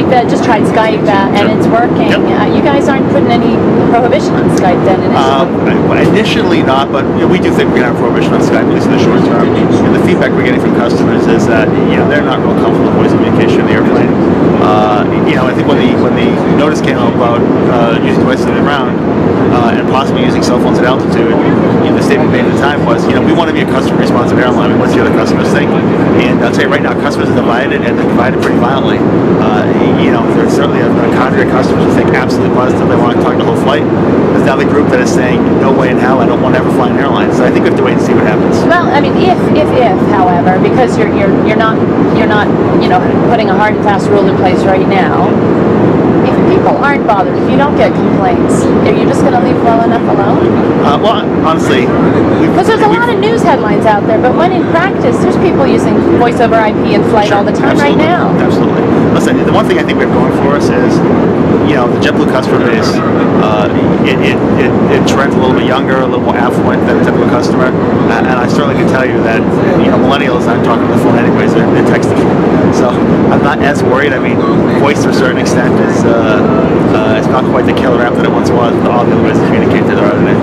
we've just tried Skype and it's working. You guys aren't putting any prohibition on Skype then initially? Initially not, but we do think we're going to have prohibition on Skype, at least in the short term. And the feedback we're getting from customers is that they're not real comfortable with voice communication in the airplane. I think when the notice came out about using devices on the ground and possibly using cell phones at altitude, the statement made at the time was, we want to be a customer-responsive airline. We want to see what the customers think. And I'll tell you right now, customers are divided, and they're divided pretty violently. There's certainly a cadre of customers who think absolutely positive they want to talk the whole flight. There's another group that is saying, no way in hell, I don't want to ever fly an airline. So I think we have to wait and see what happens. Well, I mean, if, however, because you're not putting a hard and fast rule in place right now. If people aren't bothered, if you don't get complaints, are you just going to leave well enough alone? Well, honestly, because there's a lot of news headlines out there, but when in practice, there's people using voice over IP in flight all the time right now. Absolutely. Listen, the one thing I think we have going for us is, the JetBlue customer base, it trends a little bit younger, a little more affluent than the typical customer, and I certainly can tell you that, millennials aren't talking on the phone anyways, they're texting. So I'm not as worried. I mean, voice to a certain extent is it's not quite the killer app that it once was, but all the other ways to communicate that there are today.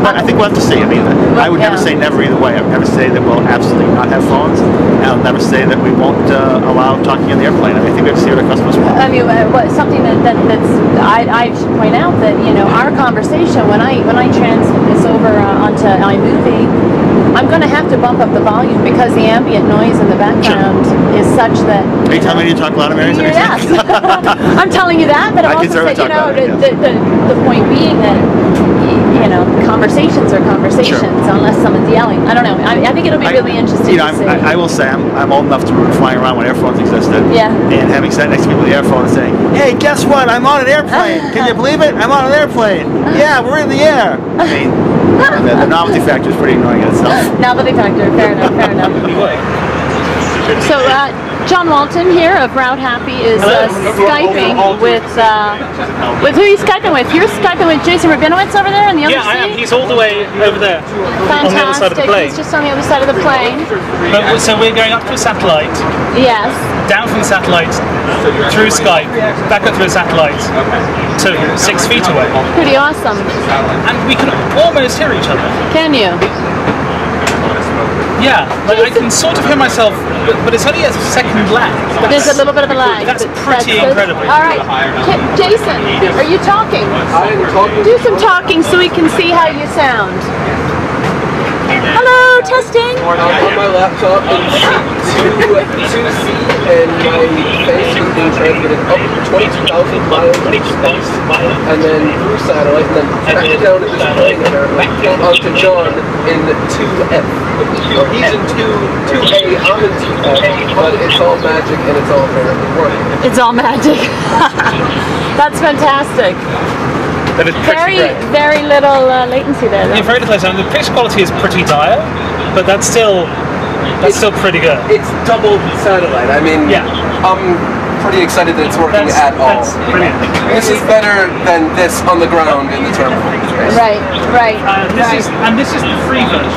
But I think we'll have to see. I mean, I would never say never either way. I would never say that we'll absolutely not have phones, and I'll never say that we won't allow talking on the airplane. I think we have to see what our customers want. I mean, something I should point out that our conversation when I transmit this over onto iMovie, I'm going to have to bump up the volume because the ambient noise in the background is such that. Are you telling me you talk loud, Mary? Yes, I'm telling you that, but I'm also saying, the point being that conversations are conversations unless someone's yelling. I don't know. I think it'll be really interesting to see. I will say I'm old enough to remember flying around when airphones existed. Yeah. And having sat next to people with the airphone and saying, "Hey, guess what? I'm on an airplane. Can you believe it? I'm on an airplane. Yeah, we're in the air." I mean, the novelty factor is pretty annoying in itself. Novelty factor. Fair enough. Fair enough. So, John Walton here of Route Happy is Skyping with who are you Skyping with? You're Skyping with Jason Rabinowitz over there in the other seat? Yeah, I am. He's all the way over there. Fantastic. On the other side of the plane. He's just on the other side of the plane. So we're going up to a satellite. Yes. Down from the satellite, through Skype, back up through a satellite to 6 feet away. Pretty awesome. And we can almost hear each other. Can you? Yeah, I can sort of hear myself, but it's only a second lag. There's a little bit of a lag. That's pretty incredible. All right, Jason, are you talking? I'm talking. Do some talking so we can see how you sound. Hello, testing. On my laptop in seat 2C, and my face is being transmitted up 22,000 miles, and then through satellite, and then back down to this plane apparently, onto John in 2F. Or he's in 2A, I'm in 2F, but it's all magic and it's all apparently working. It's all magic. That's fantastic. That is very little latency there. Yeah, very little latency. The picture quality is pretty dire, but that's still pretty good. It's double satellite. I mean, I'm pretty excited that it's working at all. That's brilliant. This is better than this on the ground in the terminal. Right. And this is the free version.